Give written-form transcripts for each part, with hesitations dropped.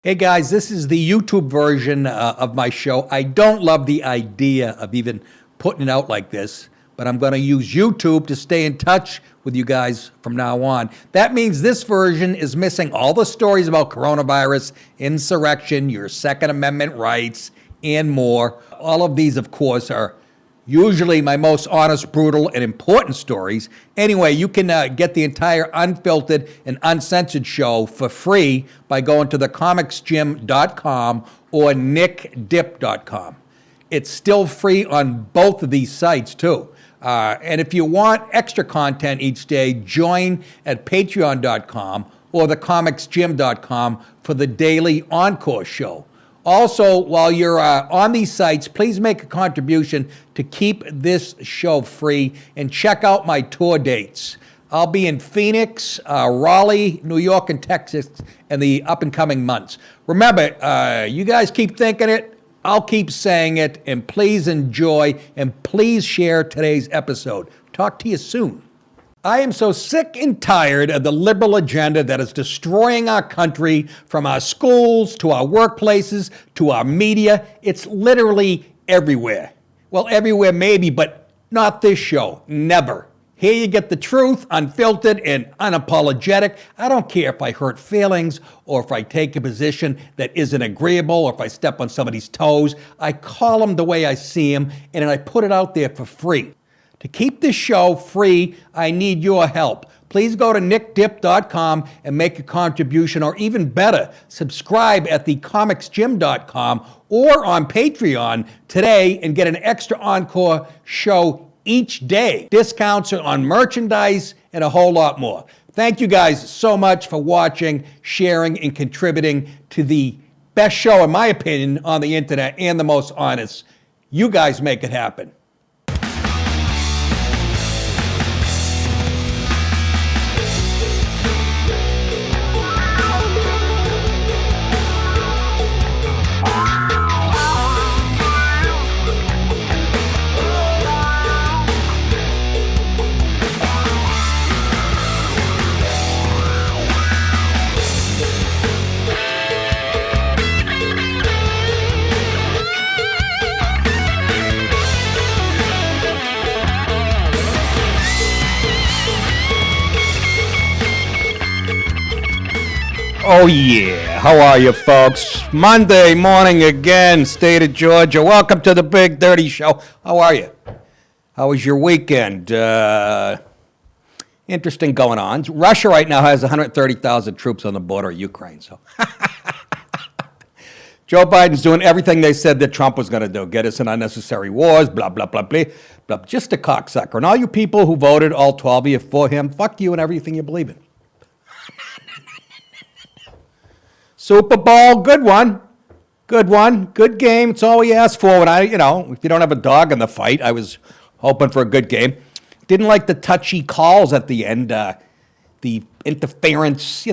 Hey guys, this is the YouTube version of my show. I don't love the idea of even putting it out like this, but I'm going to use YouTube to stay in touch with you guys from now on. That means this version is missing all the stories about coronavirus, insurrection, your Second Amendment rights, and more. All of these, of course, are usually my most honest, brutal, and important stories. Anyway, you can get the entire unfiltered and uncensored show for free by going to thecomicsgym.com or nickdip.com. It's still free on both of these sites, too. And if you want extra content each day, join at patreon.com or thecomicsgym.com for the daily encore show. Also, while you're on these sites, please make a contribution to keep this show free and check out my tour dates. I'll be in Phoenix, Raleigh, New York, and Texas in the up-and-coming months. Remember, you guys keep thinking it, I'll keep saying it, and please enjoy, and please share today's episode. Talk to you soon. I am so sick and tired of the liberal agenda that is destroying our country, from our schools to our workplaces to our media. It's literally everywhere. Well, everywhere maybe, but not this show. Never. Here you get the truth, unfiltered and unapologetic. I don't care if I hurt feelings or if I take a position that isn't agreeable or if I step on somebody's toes. I call them the way I see them, and then I put it out there for free. To keep this show free, I need your help. Please go to nickdip.com and make a contribution, or even better, subscribe at thecomicsgym.com or on Patreon today and get an extra encore show each day. Discounts on merchandise and a whole lot more. Thank you guys so much for watching, sharing, and contributing to the best show, in my opinion, on the internet and the most honest. You guys make it happen. Oh yeah, how are you folks? Monday morning again, state of Georgia. Welcome to the Big Dirty Show. How are you? How was your weekend? Interesting going on. Russia right now has 130,000 troops on the border of Ukraine. So Joe Biden's doing everything they said that Trump was going to do. Get us in unnecessary wars, blah, blah, blah, blah, blah. Just a cocksucker. And all you people who voted, all 12 of you, for him, fuck you and everything you believe in. Super Bowl, good one. Good game. It's all we asked for. When if you don't have a dog in the fight, I was hoping for a good game. Didn't like the touchy calls at the end, the interference,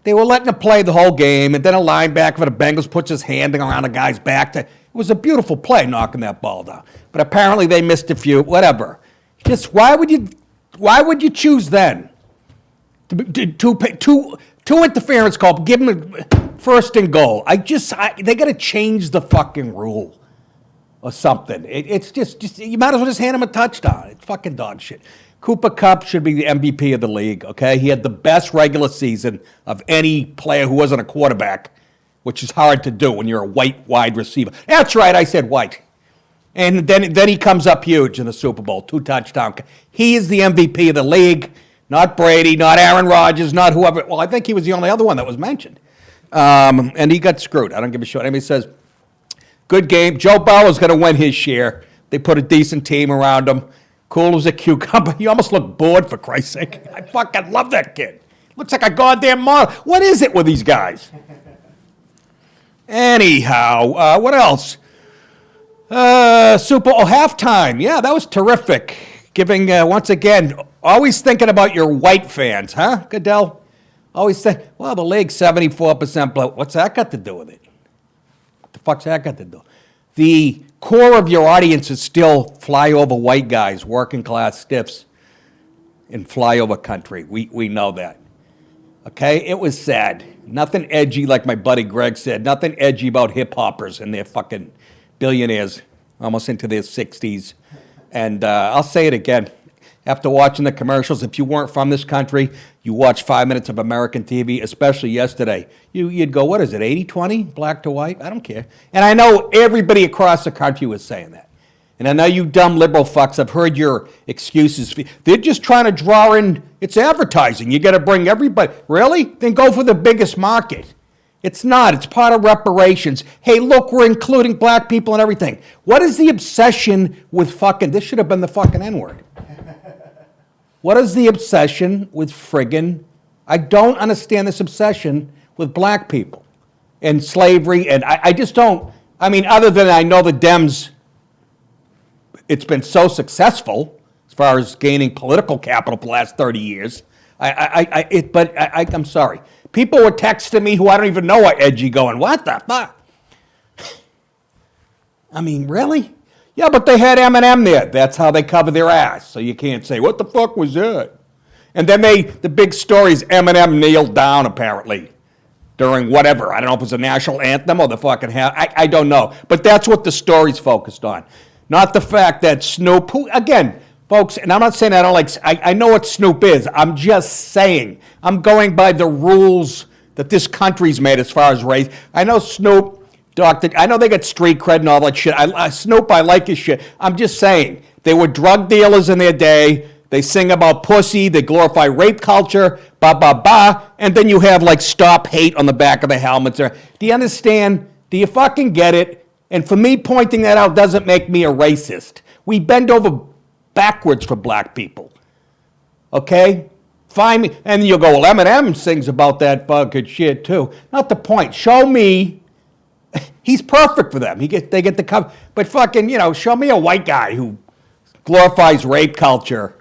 They were letting him play the whole game, and then a linebacker for the Bengals puts his hand around a guy's back. It was a beautiful play, knocking that ball down. But apparently they missed a few, whatever. Just why would you choose then? Two interference calls, give them a first and goal. They got to change the fucking rule or something. It's just you might as well just hand him a touchdown. It's fucking dog shit. Cooper Kupp should be the MVP of the league, okay? He had the best regular season of any player who wasn't a quarterback, which is hard to do when you're a white wide receiver. That's right, I said white. And then he comes up huge in the Super Bowl, 2 touchdowns. He is the MVP of the league. Not Brady, not Aaron Rodgers, not whoever. Well, I think he was the only other one that was mentioned. And he got screwed. I don't give a shit. Anybody says, good game. Joe Burrow's going to win his share. They put a decent team around him. Cool as a cucumber. He almost looked bored, for Christ's sake. I fucking love that kid. Looks like a goddamn model. What is it with these guys? Anyhow, what else? Halftime. Yeah, that was terrific. Giving, once again, always thinking about your white fans, huh, Goodell? Always think, well, the league's 74% black. What's that got to do with it? What the fuck's that got to do? The core of your audience is still flyover white guys, working class stiffs in flyover country. We know that. Okay? It was sad. Nothing edgy, like my buddy Greg said. Nothing edgy about hip-hoppers and their fucking billionaires, almost into their 60s. And I'll say it again. After watching the commercials, if you weren't from this country, you watched 5 minutes of American TV, especially yesterday, you'd go, what is it, 80-20, black to white? I don't care. And I know everybody across the country was saying that. And I know you dumb liberal fucks, I've heard your excuses. They're just trying to draw in, it's advertising. You got to bring everybody. Really? Then go for the biggest market. It's not. It's part of reparations. Hey, look, we're including black people and everything. What is the obsession with fucking, this should have been the fucking N-word. What is the obsession with friggin', I don't understand this obsession with black people and slavery, and I just don't, I mean, other than I know the Dems, it's been so successful as far as gaining political capital for the last 30 years. I'm sorry. People were texting me who I don't even know are edgy going, what the fuck? I mean, really? Yeah, but they had M&M there. That's how they cover their ass. So you can't say, what the fuck was that? And then the big story is M&M kneeled down, apparently, during whatever. I don't know if it was a national anthem or the fucking hell. I don't know. But that's what the story's focused on. Not the fact that Snoop, who, again, folks, and I'm not saying I don't like, I know what Snoop is. I'm just saying, I'm going by the rules that this country's made as far as race. I know Snoop, I know they got street cred and all that shit. Snoop, I like his shit. I'm just saying, they were drug dealers in their day. They sing about pussy. They glorify rape culture, and then you have like stop hate on the back of the helmets. Do you understand? Do you fucking get it? And for me, pointing that out doesn't make me a racist. We bend over backwards for black people. Okay? Find me. And you'll go, well, Eminem sings about that fucking shit too. Not the point. Show me. He's perfect for them. They get the cover. But fucking, show me a white guy who glorifies rape culture.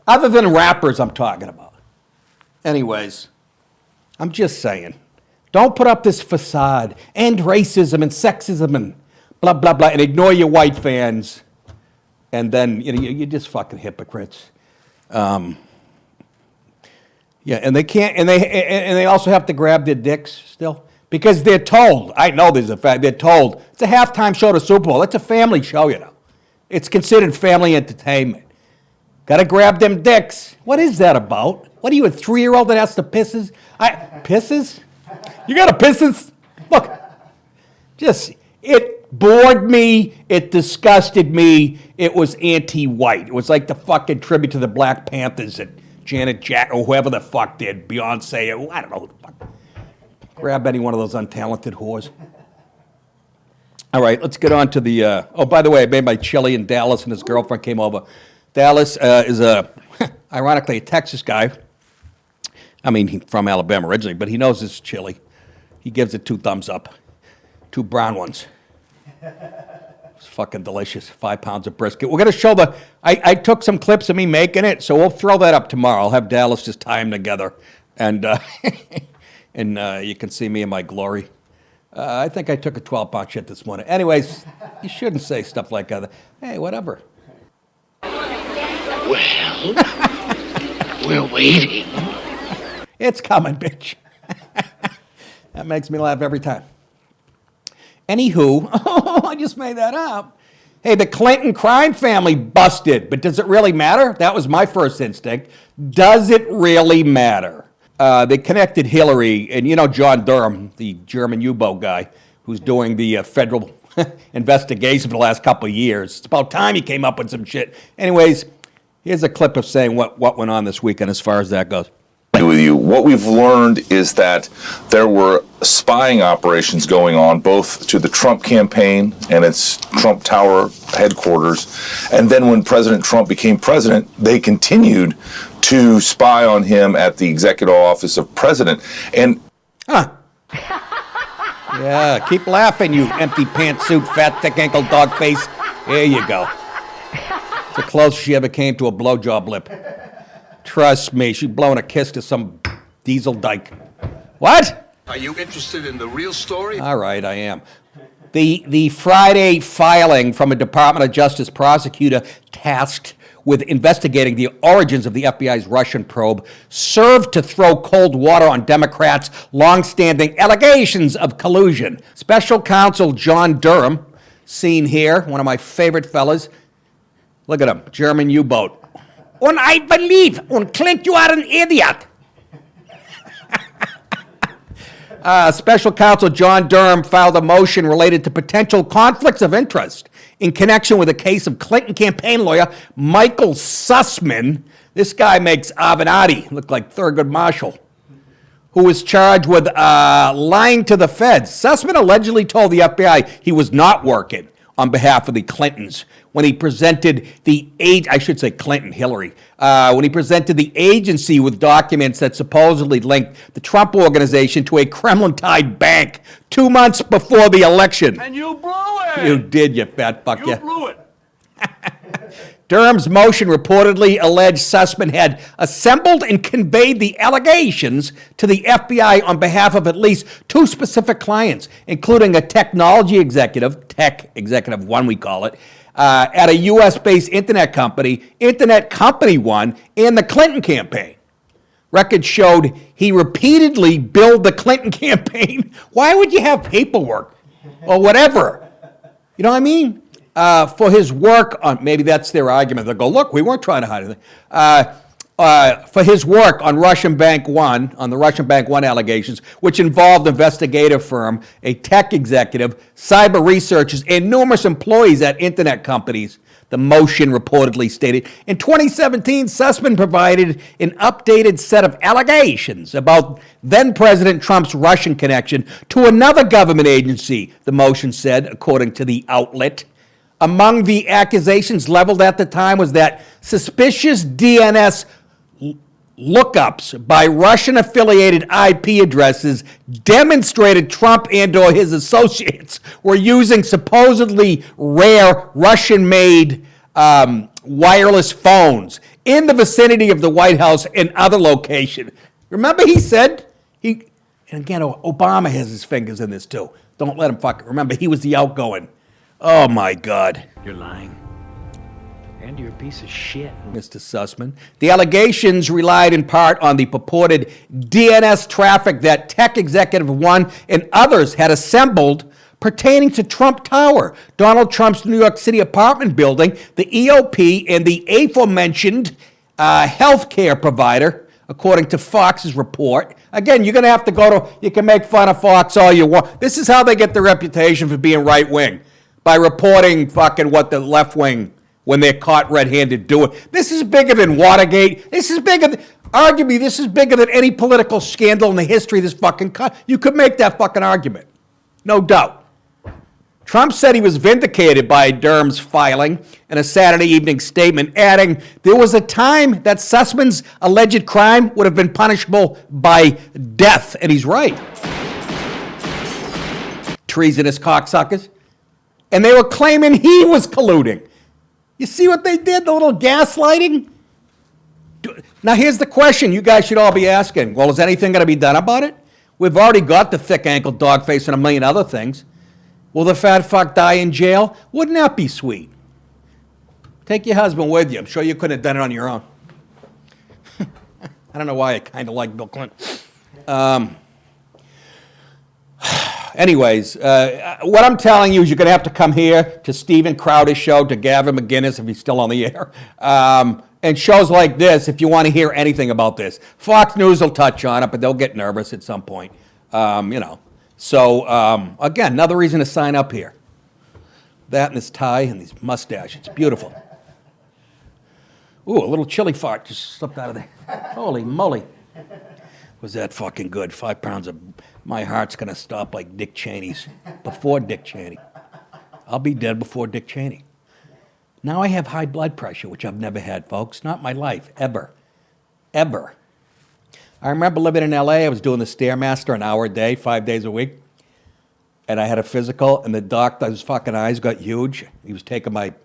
Other than rappers I'm talking about. Anyways, I'm just saying. Don't put up this facade, end racism and sexism and blah, blah, blah, and ignore your white fans. And then, you're just fucking hypocrites. Yeah, and they can't, and they also have to grab their dicks still. Because they're told, I know there's a fact, they're told, it's a halftime show to Super Bowl. It's a family show, It's considered family entertainment. Got to grab them dicks. What is that about? What are you, a 3-year-old that has to pisses? Pisses? You got to pisses? Look, it bored me. It disgusted me. It was anti-white. It was like the fucking tribute to the Black Panthers that Janet Jackson, or whoever the fuck did, Beyonce, I don't know who the fuck. Grab any one of those untalented whores. All right, let's get on to the, by the way, I made my chili in Dallas and his girlfriend came over. Dallas is ironically a Texas guy. I mean, he's from Alabama originally, but he knows this chili. He gives it 2 thumbs up. 2 brown ones. It's fucking delicious. 5 pounds of brisket. We're going to show I took some clips of me making it, so we'll throw that up tomorrow. I'll have Dallas just tie them together. And and you can see me in my glory. I think I took a 12-pound shit this morning. Anyways, you shouldn't say stuff like that. Hey, whatever. Well, we're waiting. It's coming, bitch. That makes me laugh every time. Anywho, I just made that up. Hey, the Clinton crime family busted, but does it really matter? That was my first instinct. Does it really matter? They connected Hillary and, John Durham, the German U-boat guy, who's doing the federal investigation for the last couple of years. It's about time he came up with some shit. Anyways, here's a clip of saying what went on this weekend as far as that goes. With you, what we've learned is that there were spying operations going on both to the Trump campaign and its Trump Tower headquarters, and then when President Trump became president, they continued to spy on him at the executive office of president. And yeah, keep laughing, you empty pantsuit, fat, thick ankle dog face. There you go. It's the closest she ever came to a blowjob lip. Trust me, she's blowing a kiss to some diesel dyke. What? Are you interested in the real story? All right, I am. The Friday filing from a Department of Justice prosecutor tasked with investigating the origins of the FBI's Russian probe served to throw cold water on Democrats' longstanding allegations of collusion. Special counsel John Durham, seen here, one of my favorite fellas. Look at him, German U-boat. And I believe, and Clint, you are an idiot. Special counsel John Durham filed a motion related to potential conflicts of interest in connection with a case of Clinton campaign lawyer Michael Sussman. This guy makes Avenatti look like Thurgood Marshall, who was charged with lying to the feds. Sussman allegedly told the FBI he was not working on behalf of the Clintons when he presented Hillary, when he presented the agency with documents that supposedly linked the Trump organization to a Kremlin-tied bank 2 months before the election. And you blew it! You did, you fat fuck. You blew it! Durham's motion reportedly alleged Sussman had assembled and conveyed the allegations to the FBI on behalf of at least 2 specific clients, including a tech executive one we call it, at a U.S.-based internet company one, and the Clinton campaign. Records showed he repeatedly billed the Clinton campaign. Why would you have paperwork or whatever? You know what I mean? For his work on, maybe that's their argument. They'll go, look, we weren't trying to hide anything. For his work on the Russian Bank One allegations, which involved investigative firm, a tech executive, cyber researchers, and numerous employees at internet companies, the motion reportedly stated. In 2017, Sussman provided an updated set of allegations about then-President Trump's Russian connection to another government agency, the motion said, according to the outlet. Among the accusations leveled at the time was that suspicious DNS lookups by Russian-affiliated IP addresses demonstrated Trump and/or his associates were using supposedly rare Russian-made wireless phones in the vicinity of the White House and other locations. Remember he said, and again, Obama has his fingers in this too. Don't let him fuck it. Remember, he was the outgoing. Oh, my God. You're lying. And you're a piece of shit. Mr. Sussman. The allegations relied in part on the purported DNS traffic that tech executive one and others had assembled pertaining to Trump Tower, Donald Trump's New York City apartment building, the EOP, and the aforementioned healthcare provider, according to Fox's report. Again, you're going to have to you can make fun of Fox all you want. This is how they get their reputation for being right-wing. By reporting fucking what the left wing, when they're caught red-handed, doing. This is bigger than Watergate. Arguably, this is bigger than any political scandal in the history of this fucking country. You could make that fucking argument. No doubt. Trump said he was vindicated by Durham's filing in a Saturday evening statement, adding, there was a time that Sussman's alleged crime would have been punishable by death. And he's right. Treasonous cocksuckers. And they were claiming he was colluding. You see what they did, the little gaslighting? Now here's the question you guys should all be asking. Well, is anything going to be done about it? We've already got the thick-ankle dog face and a million other things. Will the fat fuck die in jail? Wouldn't that be sweet? Take your husband with you. I'm sure you couldn't have done it on your own. I don't know why I kind of like Bill Clinton. Anyways, what I'm telling you is you're going to have to come here to Steven Crowder's show, to Gavin McInnes, if he's still on the air, and shows like this if you want to hear anything about this. Fox News will touch on it, but they'll get nervous at some point, So, again, another reason to sign up here. That and this tie and these mustache. It's beautiful. Ooh, a little chili fart just slipped out of there. Holy moly. Was that fucking good? 5 pounds of... My heart's going to stop like Dick Cheney's. Before Dick Cheney. I'll be dead before Dick Cheney. Now I have high blood pressure, which I've never had, folks. Not my life. Ever. Ever. I remember living in L.A. I was doing the Stairmaster an hour a day, 5 days a week. And I had a physical, and the doctor's fucking eyes got huge. He was taking my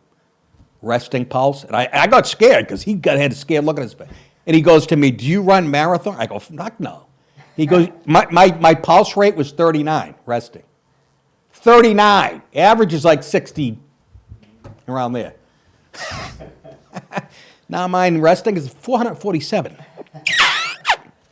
resting pulse. And I got scared because he had a scared look at his face. And he goes to me, do you run marathon? I go, fuck no. He goes, my pulse rate was 39, resting. 39. Average is like 60, around there. Now mine resting is 447.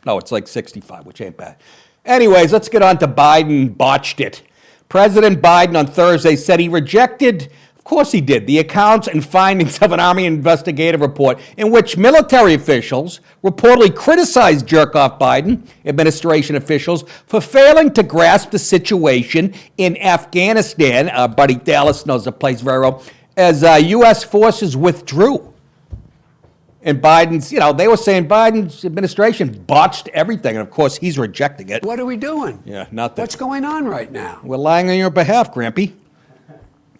No, it's like 65, which ain't bad. Anyways, let's get on to Biden botched it. President Biden on Thursday said he rejected, of course he did, the accounts and findings of an Army investigative report in which military officials reportedly criticized jerk-off Biden administration officials for failing to grasp the situation in Afghanistan. Buddy Dallas knows the place very well, as U.S. forces withdrew. And Biden's, they were saying Biden's administration botched everything. And of course, he's rejecting it. What are we doing? Yeah, nothing. What's going on right now? We're lying on your behalf, Grampy.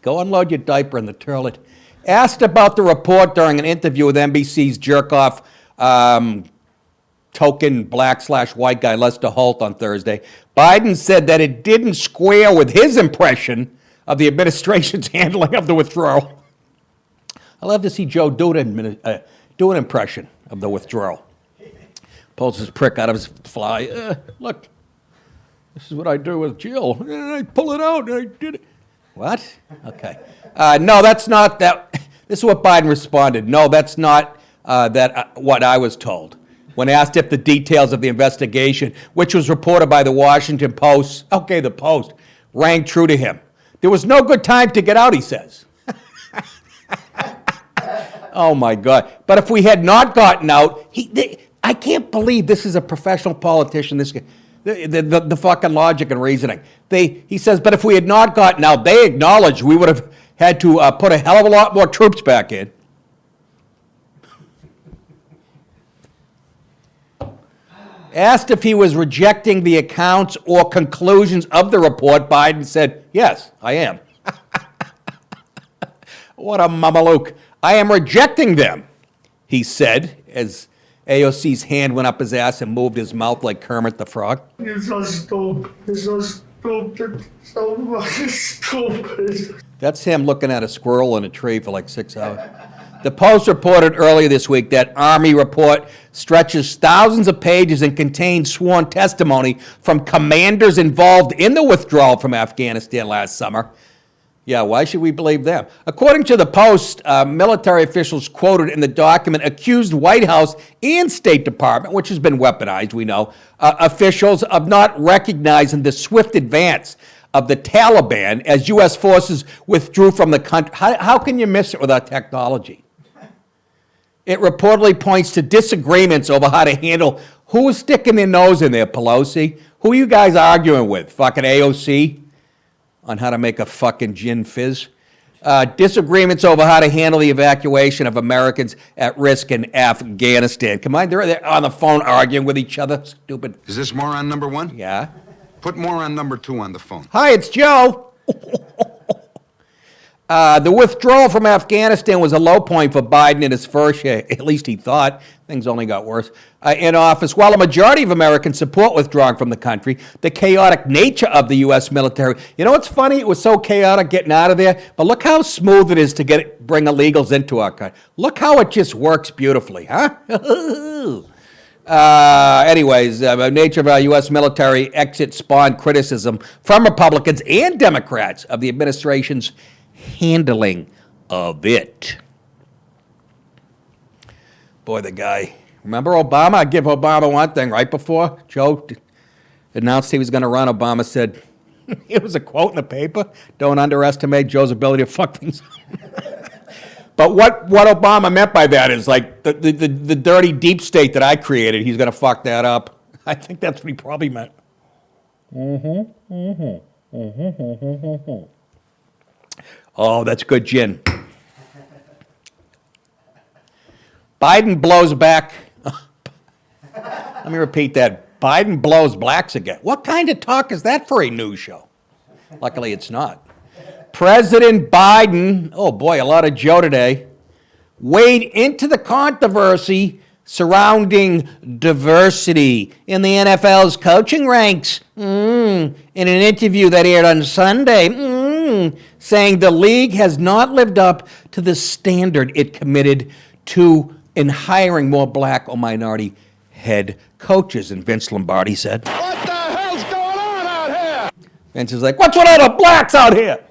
Go unload your diaper in the toilet. Asked about the report during an interview with NBC's jerk-off token black/white guy Lester Holt on Thursday, Biden said that it didn't square with his impression of the administration's handling of the withdrawal. I love to see Joe do an impression of the withdrawal. Pulls his prick out of his fly. Look, this is what I do with Jill. And I pull it out and I did it. What? Okay. No, that's not that. This is what Biden responded. No, that's not what I was told. When asked if the details of the investigation, which was reported by the Washington Post, the Post, rang true to him. There was no good time to get out, he says. Oh, my God. But if we had not gotten out, I can't believe this is a professional politician, this guy. The fucking logic and reasoning. He says, but if we had not gotten out, they acknowledged we would have had to put a hell of a lot more troops back in. Asked if he was rejecting the accounts or conclusions of the report, Biden said, yes, I am. What a mamalook. I am rejecting them, he said, as AOC's hand went up his ass and moved his mouth like Kermit the Frog. You're so stupid. You're so stupid. So fucking stupid. That's him looking at a squirrel in a tree for like 6 hours. The Post reported earlier this week that Army report stretches thousands of pages and contains sworn testimony from commanders involved in the withdrawal from Afghanistan last summer. Yeah, why should we believe them? According to the Post, military officials quoted in the document accused White House and State Department, which has been weaponized, we know, officials of not recognizing the swift advance of the Taliban as U.S. forces withdrew from the country. How can you miss it without technology? It reportedly points to disagreements over how to handle who was sticking their nose in there, Pelosi. Who are you guys arguing with? Fucking AOC? On how to make a fucking gin fizz. Disagreements over how to handle the evacuation of Americans at risk in Afghanistan. Come on, they're on the phone arguing with each other. Stupid. Is this moron number one? Yeah. Put moron number two on the phone. Hi, it's Joe. The withdrawal from Afghanistan was a low point for Biden in his first year. At least he thought. Things only got worse. In office, while a majority of Americans support withdrawing from the country, the chaotic nature of the U.S. military. You know what's funny? It was so chaotic getting out of there, but look how smooth it is to bring illegals into our country. Look how it just works beautifully, huh? Anyways, the nature of our U.S. military exit spawned criticism from Republicans and Democrats of the administration's handling of it. Boy, the guy. Remember Obama? I give Obama one thing. Right before Joe announced he was going to run, Obama said, it was a quote in the paper, don't underestimate Joe's ability to fuck things up. But what Obama meant by that is like the dirty deep state that I created, he's going to fuck that up. I think that's what he probably meant. Oh, that's good gin. Biden blows back. Let me repeat that. Biden blows blacks again. What kind of talk is that for a news show? Luckily, it's not. President Biden, oh boy, a lot of Joe today, wade into the controversy surrounding diversity in the NFL's coaching ranks. In an interview that aired on Sunday, saying the league has not lived up to the standard it committed to in hiring more black or minority head coaches. And Vince Lombardi said, What the hell's going on out here? Vince is like, what's with all the blacks out here?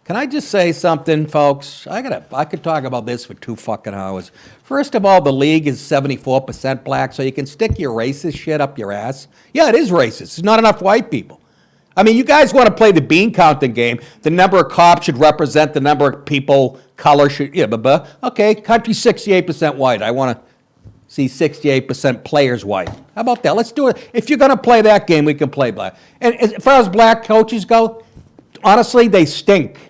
Can I just say something, folks? I could talk about this for 2 fucking hours. First of all, the league is 74% black, so you can stick your racist shit up your ass. Yeah, it is racist. There's not enough white people. I mean, you guys want to play the bean counting game. The number of cops should represent the number of people, color should, yeah, blah. Okay, country's 68% white. I want to see 68% players white. How about that? Let's do it. If you're going to play that game, we can play black. And as far as black coaches go, honestly, they stink.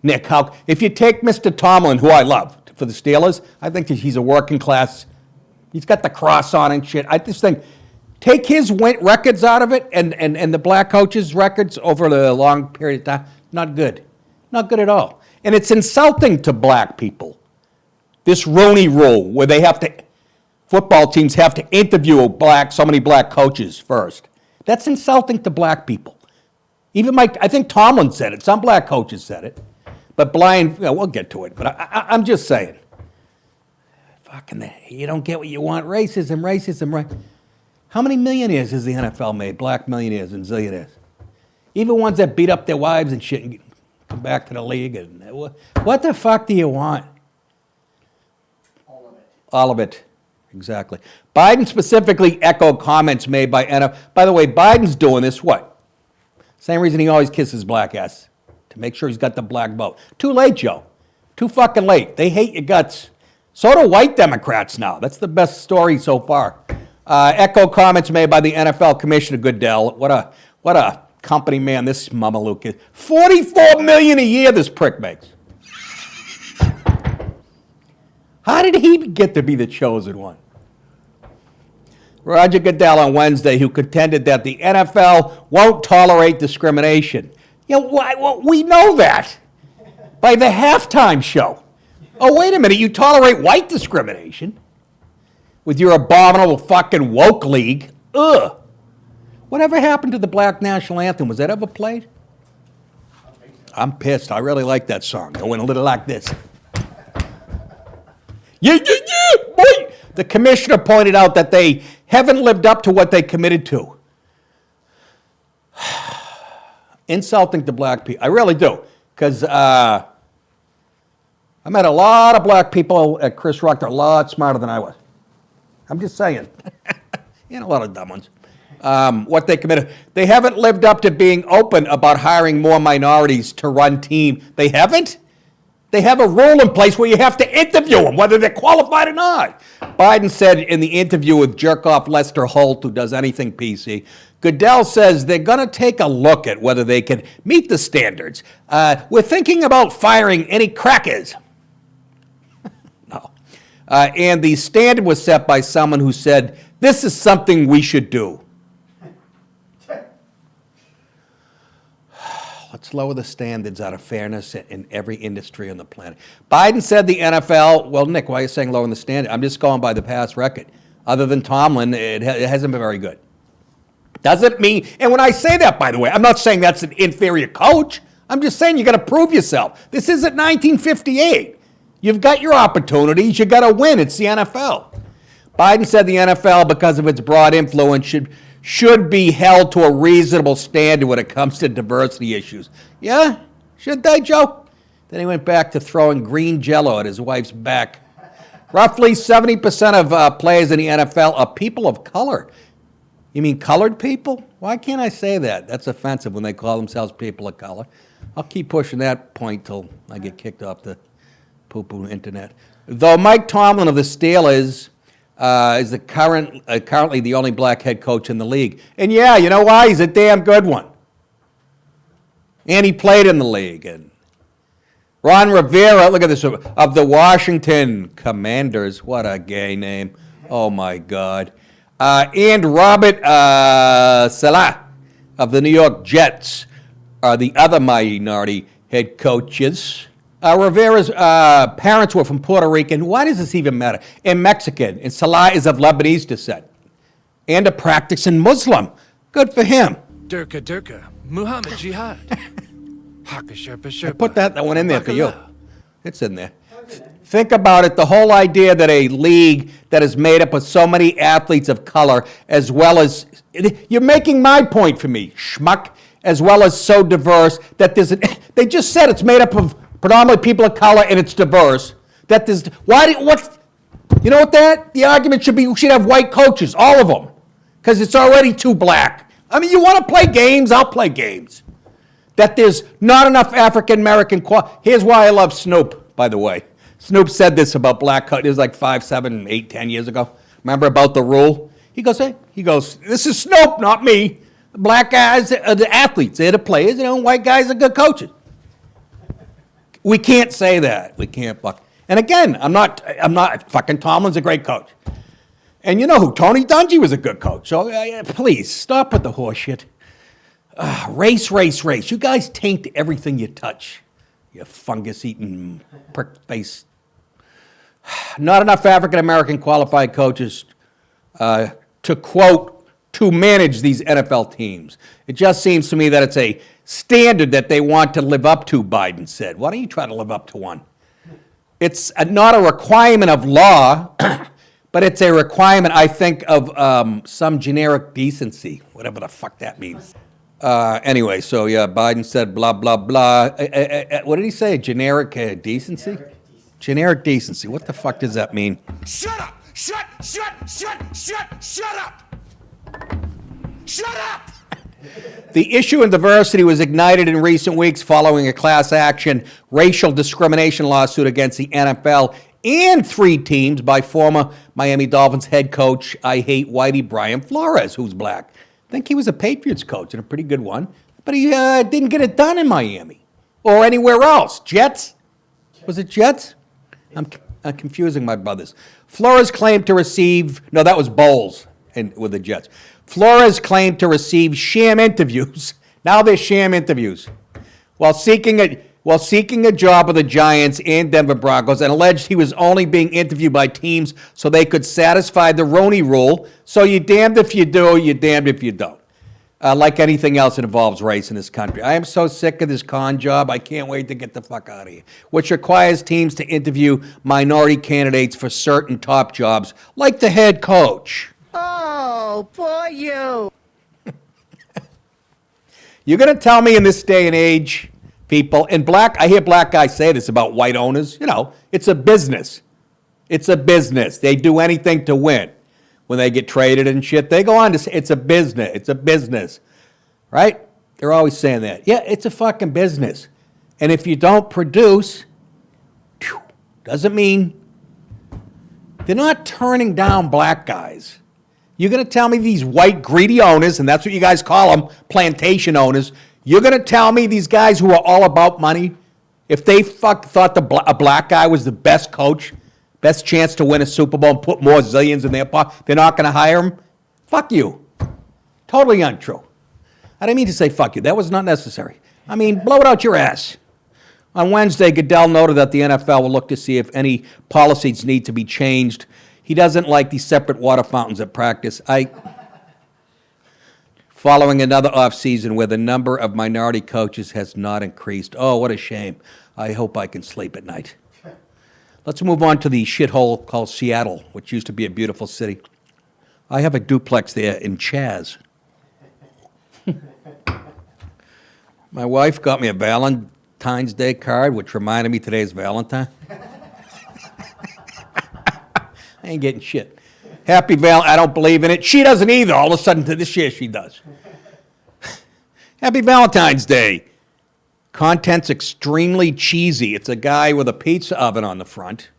Nick, if you take Mr. Tomlin, who I love, for the Steelers, I think that he's a working class. He's got the cross on and shit. I just think, take his records out of it and the black coaches' records over the long period of time, not good. Not good at all. And it's insulting to black people. This Rooney Rule, where football teams have to interview so many black coaches first. That's insulting to black people. Even I think Tomlin said it. Some black coaches said it. But we'll get to it. But I'm just saying. Fucking, you don't get what you want. Racism, right? How many millionaires has the NFL made? Black millionaires and zillionaires. Even ones that beat up their wives and shit and come back to the league. And what the fuck do you want? All of it. Exactly. Biden specifically echoed comments made by NFL. By the way, Biden's doing this, what? Same reason he always kisses black ass. To make sure he's got the black vote. Too late, Joe. Too fucking late. They hate your guts. So do white Democrats now. That's the best story so far. Echo comments made by the NFL Commissioner Goodell. What a company man this Mamalook is. $44 million a year this prick makes. How did he get to be the chosen one? Roger Goodell on Wednesday, who contended that the NFL won't tolerate discrimination. Yeah, well, we know that by the halftime show. Oh, wait a minute, you tolerate white discrimination with your abominable fucking woke league? Ugh. Whatever happened to the Black National Anthem? Was that ever played? I'm pissed. I really like that song. Going a little like this. Yeah, boy. The commissioner pointed out that they haven't lived up to what they committed to. Insulting to black people. I really do. Because I met a lot of black people at Chris Rock. They're a lot smarter than I was. I'm just saying. And a lot of dumb ones. What they committed. They haven't lived up to being open about hiring more minorities to run team. They haven't? They have a rule in place where you have to interview them, whether they're qualified or not. Biden said in the interview with jerk-off Lester Holt, who does anything PC, Goodell says they're going to take a look at whether they can meet the standards. We're thinking about firing any crackers. No. And the standard was set by someone who said, this is something we should do. Let's lower the standards out of fairness in every industry on the planet. Biden said the NFL, well, Nick, why are you saying lowering the standard? I'm just going by the past record. Other than Tomlin, it hasn't been very good. Doesn't mean, and when I say that, by the way, I'm not saying that's an inferior coach. I'm just saying you got to prove yourself. This isn't 1958. You've got your opportunities. You got to win. It's the NFL. Biden said the NFL, because of its broad influence, should be held to a reasonable standard when it comes to diversity issues. Yeah? Should they, Joe? Then he went back to throwing green jello at his wife's back. Roughly 70% of players in the NFL are people of color. You mean colored people? Why can't I say that? That's offensive when they call themselves people of color. I'll keep pushing that point till I get kicked off the poo-poo internet. Though Mike Tomlin of the Steelers is currently the only black head coach in the league. And yeah, you know why? He's a damn good one. And he played in the league. And Ron Rivera, look at this, of the Washington Commanders. What a gay name. Oh, my God. And Robert Saleh of the New York Jets are the other minority head coaches. Rivera's parents were from Puerto Rican. Why does this even matter? And Mexican. And Salah is of Lebanese descent. And a practicing Muslim. Good for him. Durka, Muhammad Jihad. I put that one in there for you. It's in there. Think about it, the whole idea that a league that is made up of so many athletes of color, as well as, you're making my point for me, schmuck, as well as so diverse that there's they just said it's made up of predominantly people of color and it's diverse. That there's, you know what the argument should be, we should have white coaches, all of them, because it's already too black. I mean, you want to play games, I'll play games. That there's not enough African-American here's why I love Snoop, by the way. Snoop said this about black coaches, it was like 5, 7, 8, 10 years ago. Remember about the rule? He goes, this is Snoop, not me. Black guys are the athletes, they're the players, white guys are good coaches. We can't say that. We can't fuck. And again, I'm not fucking Tomlin's a great coach. And you know who? Tony Dungy was a good coach. So please, stop with the horse shit. Race. You guys taint everything you touch. You fungus-eating prick face. Not enough African-American qualified coaches to quote, to manage these NFL teams. It just seems to me that it's a standard that they want to live up to, Biden said. Why don't you try to live up to one? It's not a requirement of law, but it's a requirement, I think, of some generic decency, whatever the fuck that means. Anyway, so yeah, Biden said blah, blah, blah. What did he say? Generic decency? Generic decency. What the fuck does that mean? Shut up! Shut up! Shut up! The issue in diversity was ignited in recent weeks following a class action racial discrimination lawsuit against the NFL and 3 teams by former Miami Dolphins head coach, I hate Whitey, Brian Flores, who's black. I think he was a Patriots coach and a pretty good one, but he didn't get it done in Miami or anywhere else. Jets? Was it Jets? I'm confusing my brothers. Flores claimed to receive, no, that was Bowles with the Jets. Flores claimed to receive sham interviews. Now they're sham interviews. While seeking a job with the Giants and Denver Broncos, and alleged he was only being interviewed by teams so they could satisfy the Roney rule. So you're damned if you do, you're damned if you don't. Like anything else that involves race in this country. I am so sick of this con job, I can't wait to get the fuck out of here. Which requires teams to interview minority candidates for certain top jobs, like the head coach. Oh, poor you. You're going to tell me in this day and age, people, and I hear black guys say this about white owners, it's a business. It's a business. They do anything to win. When they get traded and shit, they go on to say it's a business. It's a business, right? They're always saying that. Yeah, it's a fucking business. And if you don't produce, doesn't mean they're not turning down black guys. You're going to tell me these white greedy owners, and that's what you guys call them, plantation owners, you're going to tell me these guys who are all about money, if they thought a black guy was the best coach, best chance to win a Super Bowl and put more zillions in their pocket, they're not going to hire him? Fuck you. Totally untrue. I didn't mean to say fuck you. That was not necessary. I mean, blow it out your ass. On Wednesday, Goodell noted that the NFL will look to see if any policies need to be changed. He doesn't like these separate water fountains at practice. Following another offseason where the number of minority coaches has not increased. Oh, what a shame. I hope I can sleep at night. Let's move on to the shithole called Seattle, which used to be a beautiful city. I have a duplex there in Chaz. My wife got me a Valentine's Day card, which reminded me today's Valentine. I ain't getting shit. Happy Valentine, I don't believe in it. She doesn't either. All of a sudden, this year she does. Happy Valentine's Day. Content's extremely cheesy. It's a guy with a pizza oven on the front.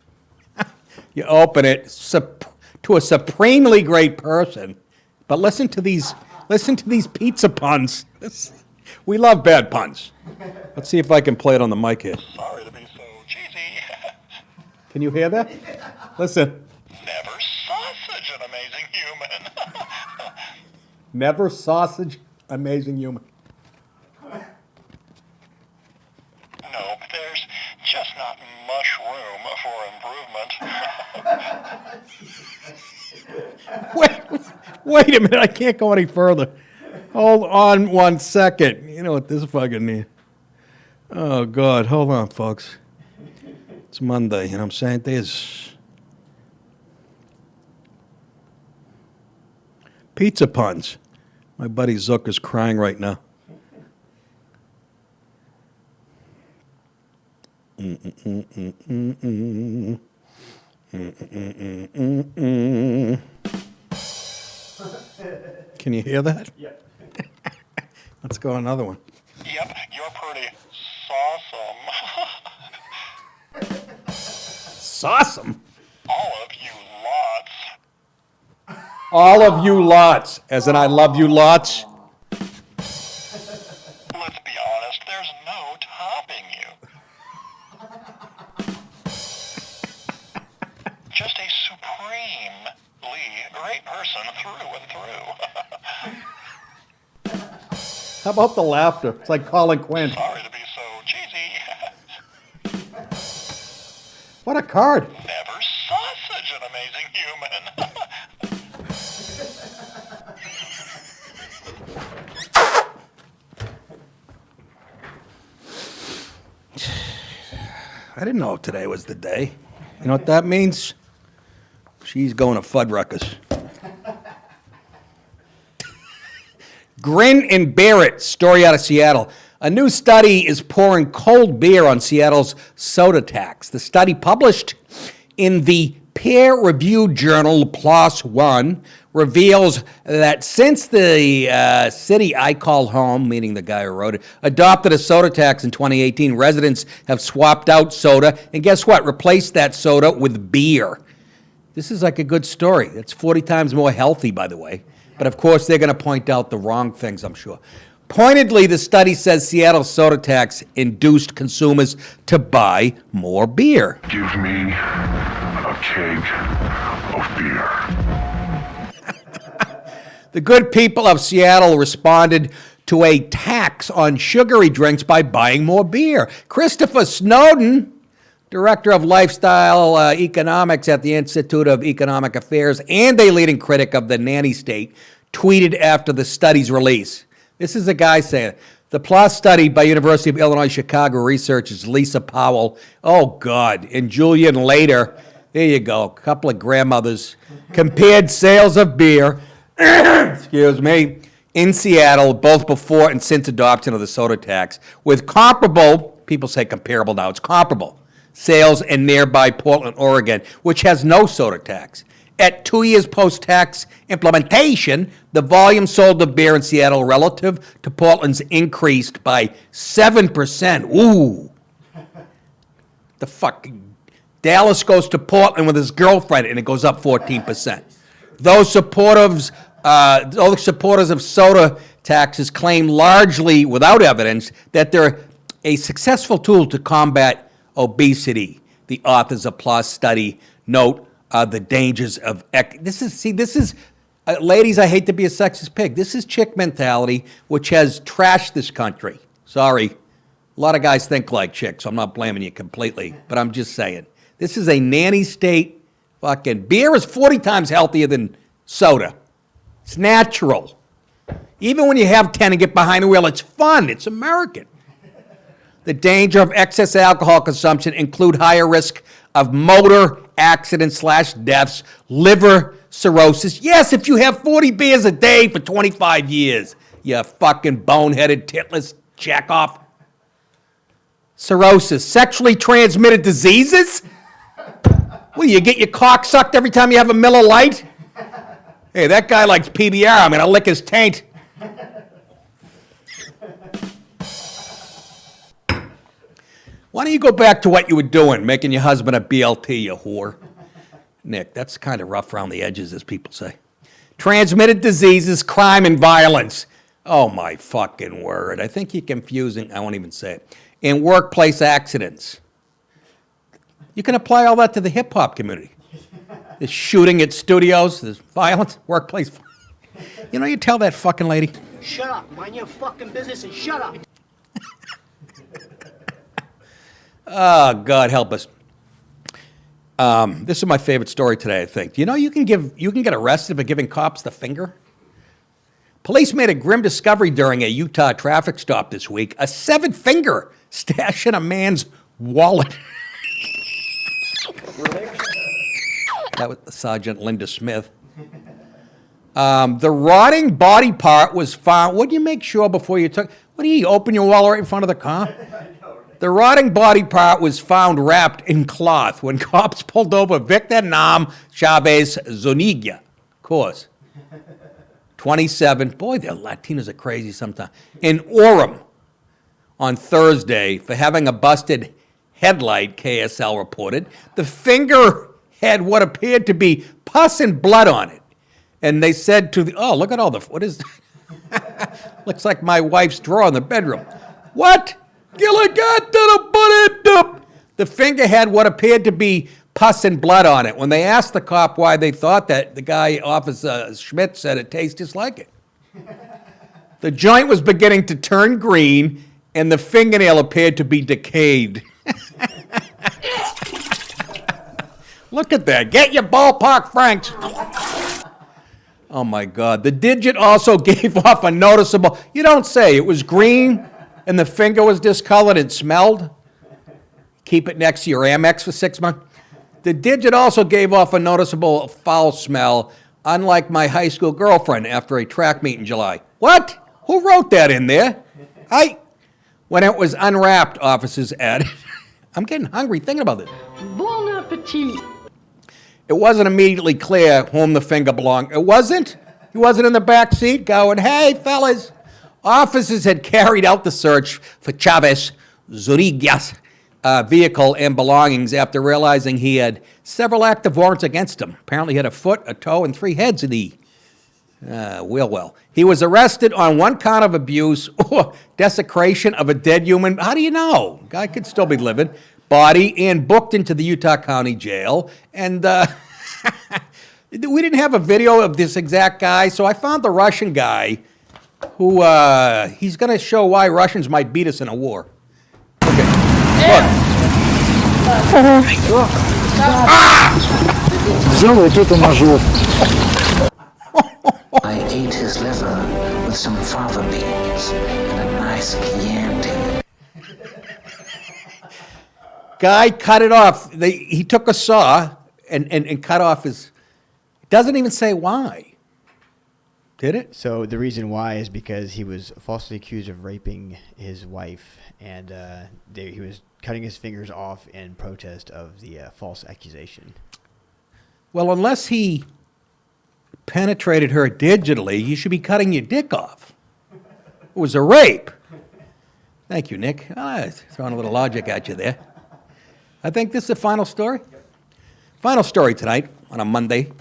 You open it to a supremely great person. But listen to these pizza puns. We love bad puns. Let's see if I can play it on the mic here. Sorry to be so cheesy. Can you hear that? Listen. Never sausage an amazing human. Never sausage, amazing human. No, there's just not much room for improvement. Wait a minute, I can't go any further. Hold on 1 second. You know what this fucking means? Oh, God, hold on, folks. It's Monday, you know what I'm saying? There's pizza puns. My buddy Zook is crying right now. Can you hear that? Yeah. Let's go another one. Yep, you're pretty sawsome. Sawsome. All of you lots. All of you lots, as in I love you lots. Let's be honest, there's no topping you. Just a supremely great person through and through. How about the laughter? It's like Colin Quinn. Sorry to be so cheesy. What a card. Never saw such an amazing human. I didn't know today was the day. You know what that means? She's going to Fuddruckers. Grin and bear it. Story out of Seattle. A new study is pouring cold beer on Seattle's soda tax. The study, published in the peer-reviewed journal PLOS One, reveals that since the city I call home, meaning the guy who wrote it, adopted a soda tax in 2018, residents have swapped out soda, and guess what? Replaced that soda with beer. This is like a good story. It's 40 times more healthy, by the way. But of course, they're going to point out the wrong things, I'm sure. Pointedly, the study says Seattle's soda tax induced consumers to buy more beer. Give me a keg of beer. The good people of Seattle responded to a tax on sugary drinks by buying more beer. Christopher Snowden, director of lifestyle economics at the Institute of Economic Affairs and a leading critic of the nanny state, tweeted after the study's release. This is a guy saying it. The PLOS study by University of Illinois Chicago researchers Lisa Powell, oh God, and Julian Later, there you go, a couple of grandmothers, compared sales of beer, excuse me, in Seattle, both before and since adoption of the soda tax, with comparable, people say comparable now, it's comparable, sales in nearby Portland, Oregon, which has no soda tax. At 2 years post-tax implementation, the volume sold of beer in Seattle relative to Portland's increased by 7%. Ooh. The fucking Dallas goes to Portland with his girlfriend and it goes up 14%. Those supporters of soda taxes claim, largely without evidence, that they're a successful tool to combat obesity. The authors of PLOS study note the dangers of ladies, I hate to be a sexist pig. This is chick mentality, which has trashed this country. Sorry. A lot of guys think like chicks, so I'm not blaming you completely, but I'm just saying. This is a nanny state. Fucking beer is 40 times healthier than soda. It's natural. Even when you have 10 and get behind the wheel, it's fun. It's American. The danger of excess alcohol consumption include higher risk of motor accidents / deaths, liver cirrhosis. Yes, if you have 40 beers a day for 25 years, you fucking boneheaded, titless jackoff. Cirrhosis, sexually transmitted diseases? Well, you get your cock sucked every time you have a Miller Lite? Hey, that guy likes PBR. I'm going to lick his taint. Why don't you go back to what you were doing, making your husband a BLT, you whore? Nick, that's kind of rough around the edges, as people say. Transmitted diseases, crime, and violence. Oh, my fucking word. I think you're confusing. I won't even say it. And workplace accidents. You can apply all that to the hip-hop community. There's shooting at studios, there's violence, workplace. You know, you tell that fucking lady. Shut up. Mind your fucking business and shut up. Oh, God help us. This is my favorite story today, I think. You know, you can get arrested for giving cops the finger. Police made a grim discovery during a Utah traffic stop this week. A 7-finger stashed in a man's wallet. That was Sergeant Linda Smith. The rotting body part was found. What do you make sure before you took? What do you open your wallet right in front of the car? The rotting body part was found wrapped in cloth when cops pulled over Victor Nam Chavez Zuniga. Of course. 27. Boy, the Latinos are crazy sometimes. In Orem on Thursday for having a busted headlight, KSL reported. The finger had what appeared to be pus and blood on it. And they said to the, oh, look at all the, what is, looks like my wife's drawer in the bedroom. What? The finger had what appeared to be pus and blood on it. When they asked the cop why they thought that, the guy, Officer Schmidt, said it tastes just like it. The joint was beginning to turn green, and the fingernail appeared to be decayed. Look at that. Get your ballpark, Franks. Oh, my God. The digit also gave off a noticeable, you don't say, it was green and the finger was discolored and smelled. Keep it next to your Amex for 6 months. The digit also gave off a noticeable foul smell, unlike my high school girlfriend after a track meet in July. What? Who wrote that in there? When it was unwrapped, officers added. I'm getting hungry thinking about this. Bon appetit. It wasn't immediately clear whom the finger belonged. It wasn't? He wasn't in the back seat going, hey, fellas. Officers had carried out the search for Chavez Zuriga's vehicle and belongings after realizing he had several active warrants against him. Apparently he had a foot, a toe, and 3 heads in the wheel well. He was arrested on 1 count of abuse or desecration of a dead human. How do you know? Guy could still be living. Body and booked into the Utah County Jail. And we didn't have a video of this exact guy, so I found the Russian guy who, he's going to show why Russians might beat us in a war. Okay, look. I ate his liver with some fava beans and a nice Chianti. Guy cut it off. He took a saw and cut off his... Doesn't even say why. Did it? So the reason why is because he was falsely accused of raping his wife, and he was cutting his fingers off in protest of the false accusation. Well, unless he penetrated her digitally, you should be cutting your dick off. It was a rape. Thank you, Nick. Throwing a little logic at you there. I think this is the final story. Final story tonight on a Monday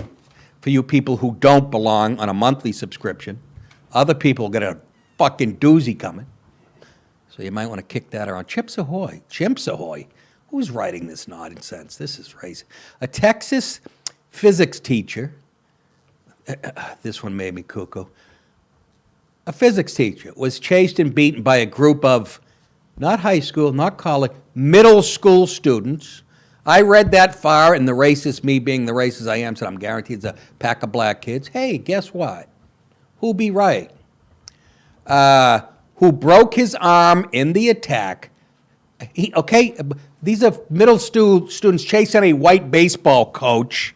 for you people who don't belong on a monthly subscription. Other people get a fucking doozy coming. So you might want to kick that around. Chips Ahoy. Chimps Ahoy. Who's writing this nonsense? This is crazy. A Texas physics teacher. This one made me cuckoo. A physics teacher was chased and beaten by a group of, not high school, not college, middle school students. I read that far, and the racist, me being the racist I am, said I'm guaranteed it's a pack of black kids. Hey, guess what? Who'll be right? Who broke his arm in the attack. These are middle school students chasing a white baseball coach.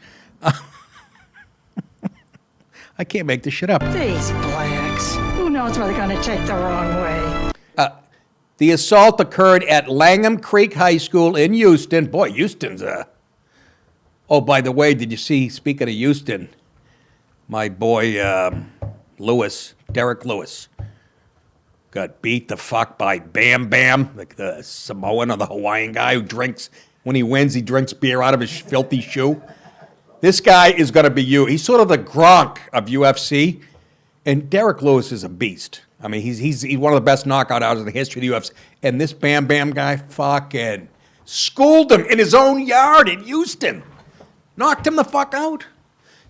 I can't make this shit up. These blacks. Who knows what they're going to take the wrong way? The assault occurred at Langham Creek High School in Houston. Boy, Houston's Oh, by the way, did you see, speaking of Houston, my boy Derek Lewis, got beat the fuck by Bam Bam, like the Samoan or the Hawaiian guy who drinks, when he wins, he drinks beer out of his filthy shoe. This guy is going to be you. He's sort of the Gronk of UFC, and Derek Lewis is a beast. I mean, he's one of the best knockout artists in the history of the UFC. And this Bam Bam guy fucking schooled him in his own yard in Houston. Knocked him the fuck out.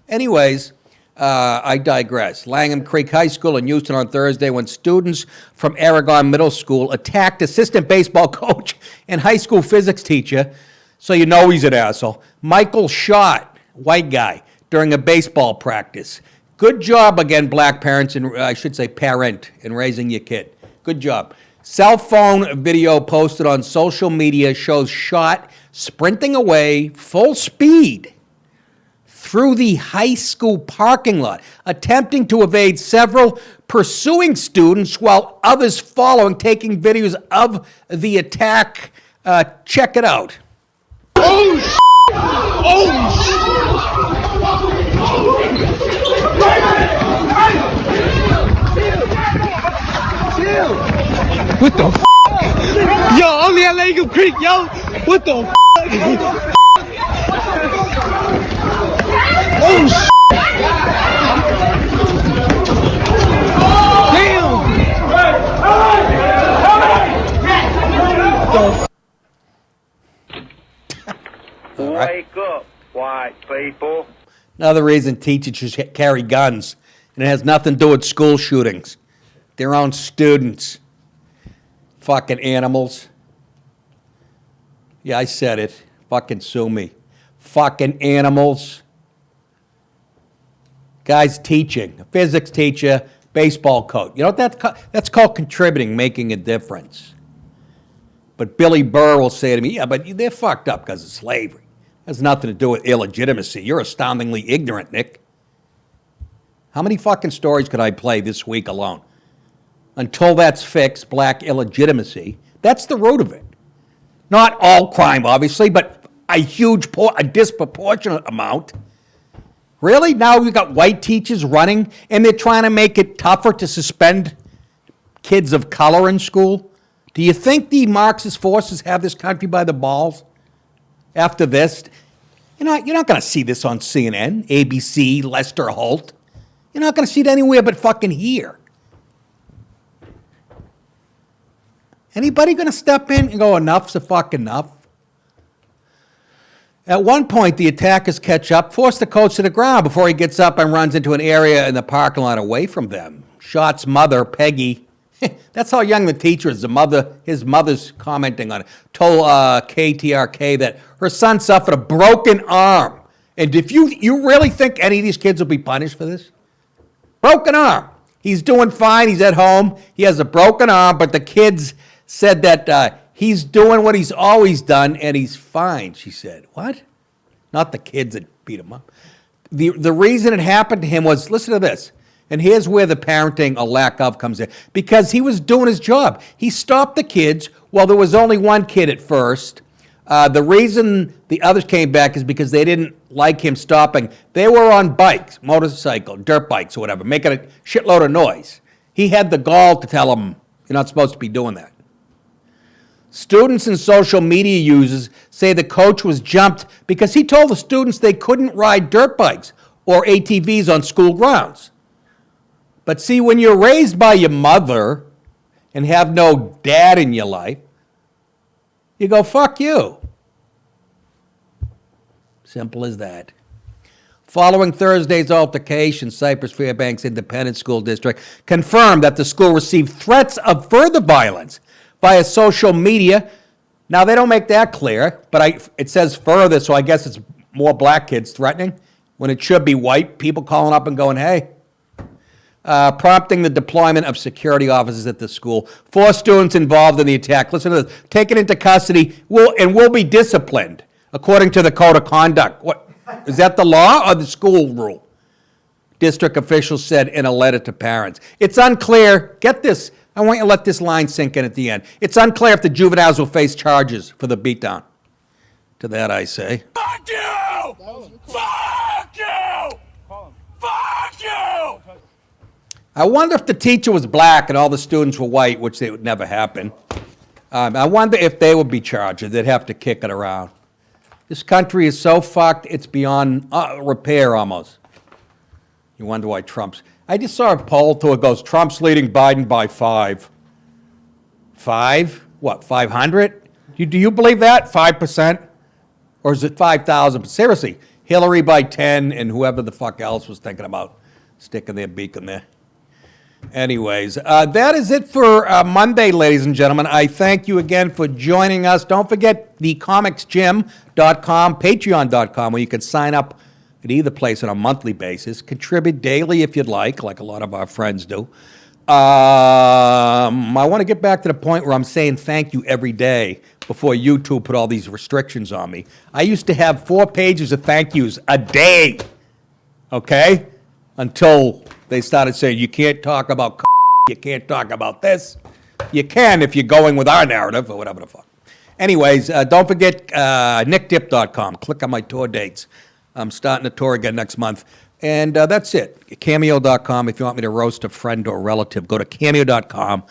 Anyways, I digress. Langham Creek High School in Houston on Thursday when students from Aragon Middle School attacked assistant baseball coach and high school physics teacher, so you know he's an asshole, Michael Schott, white guy, during a baseball practice. Good job again, black parents, and I should say parent, in raising your kid. Good job. Cell phone video posted on social media shows Schott sprinting away full speed through the high school parking lot, attempting to evade several pursuing students while others following, taking videos of the attack. Check it out. Oh, What the f? Yo, only at Lego Creek, yo. What the f? Oh, sh. Damn. Wake up, white people. Another reason teachers should carry guns, and it has nothing to do with school shootings. Their own students. Fucking animals. Yeah, I said it. Fucking sue me. Fucking animals. Guy's teaching. A physics teacher, baseball coach. You know what that's called contributing, making a difference. But Billy Burr will say to me, yeah, but they're fucked up because of slavery. It has nothing to do with illegitimacy. You're astoundingly ignorant, Nick. How many fucking stories could I play this week alone? Until that's fixed, black illegitimacy, that's the root of it. Not all crime, obviously, but a disproportionate amount. Really? Now we've got white teachers running, and they're trying to make it tougher to suspend kids of color in school? Do you think the Marxist forces have this country by the balls after this? You're not going to see this on CNN, ABC, Lester Holt. You're not going to see it anywhere but fucking here. Anybody going to step in and go, enough's a fuck enough? At one point, the attackers catch up, force the coach to the ground before he gets up and runs into an area in the parking lot away from them. Shot's mother, Peggy, that's how young the teacher is. His mother's commenting on it, told KTRK that her son suffered a broken arm. And if you really think any of these kids will be punished for this? Broken arm. He's doing fine. He's at home. He has a broken arm, but the kids said that he's doing what he's always done and he's fine, she said. What? Not the kids that beat him up. The reason it happened to him was, listen to this, and here's where the parenting or lack of comes in, because he was doing his job. He stopped the kids. Well, there was only one kid at first. The reason the others came back is because they didn't like him stopping. They were on bikes, motorcycle, dirt bikes or whatever, making a shitload of noise. He had the gall to tell them, you're not supposed to be doing that. Students and social media users say the coach was jumped because he told the students they couldn't ride dirt bikes or ATVs on school grounds. But see, when you're raised by your mother and have no dad in your life, you go, fuck you. Simple as that. Following Thursday's altercation, Cypress Fairbanks Independent School District confirmed that the school received threats of further violence via social media. Now, they don't make that clear, but it says further, so I guess it's more black kids threatening when it should be white people calling up and going, hey. Prompting the deployment of security officers at the school. 4 students involved in the attack, listen to this, taken into custody will be disciplined according to the code of conduct. What, is that the law or the school rule? District officials said in a letter to parents. It's unclear, get this, I want you to let this line sink in at the end. It's unclear if the juveniles will face charges for the beatdown. To that I say, Fuck you! Fuck you! Fuck you! I wonder if the teacher was black and all the students were white, which would never happen. I wonder if they would be charged, or they'd have to kick it around. This country is so fucked, it's beyond repair almost. You wonder why Trump's... I just saw a poll to it goes, Trump's leading Biden by 5. 5? What, 500? Do you believe that? 5%? Or is it 5,000? Seriously, Hillary by 10 and whoever the fuck else was thinking about sticking their beak in there. Anyways, that is it for Monday, ladies and gentlemen. I thank you again for joining us. Don't forget the comicsgym.com, patreon.com, where you can sign up at either place on a monthly basis. Contribute daily if you'd like a lot of our friends do. I want to get back to the point where I'm saying thank you every day before YouTube put all these restrictions on me. I used to have 4 pages of thank yous a day, okay? Until they started saying, you can't talk about you can't talk about this. You can if you're going with our narrative or whatever the fuck. Anyways, don't forget nickdip.com. Click on my tour dates. I'm starting a tour again next month. And that's it. Cameo.com. If you want me to roast a friend or relative, go to cameo.com.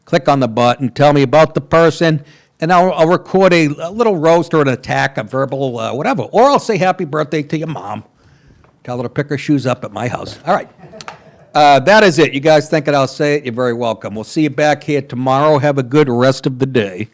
Click on the button. Tell me about the person. And I'll record a little roast or an attack, a verbal, whatever. Or I'll say happy birthday to your mom. Tell her to pick her shoes up at my house. All right. That is it. You guys think it, I'll say it. You're very welcome. We'll see you back here tomorrow. Have a good rest of the day.